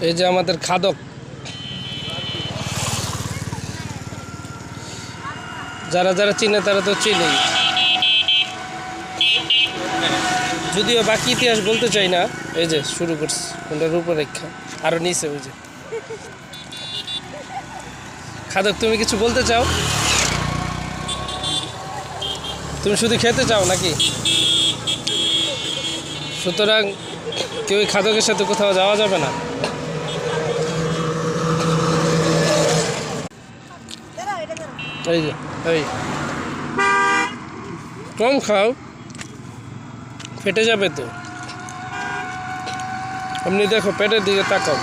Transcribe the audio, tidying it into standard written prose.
এই যে আমাদের খাদক, যারা যারা চিনে তারা তো চিনেই, যদিও বাকি ইতিহাস বলতে চাই না। এই যে শুরু করছি কোনটা রূপরেখা, আরো নিচে ওই যে খাদক। তুমি কিছু বলতে চাও? তুমি শুধু খেতে চাও নাকি? সুতরাং কেউ খাদকের সাথে কোথাও যাওয়া যাবে না। এই যে এই কম খাও, ফেটে যাবে তো। এমনি দেখো পেটের দিকে তাকাও।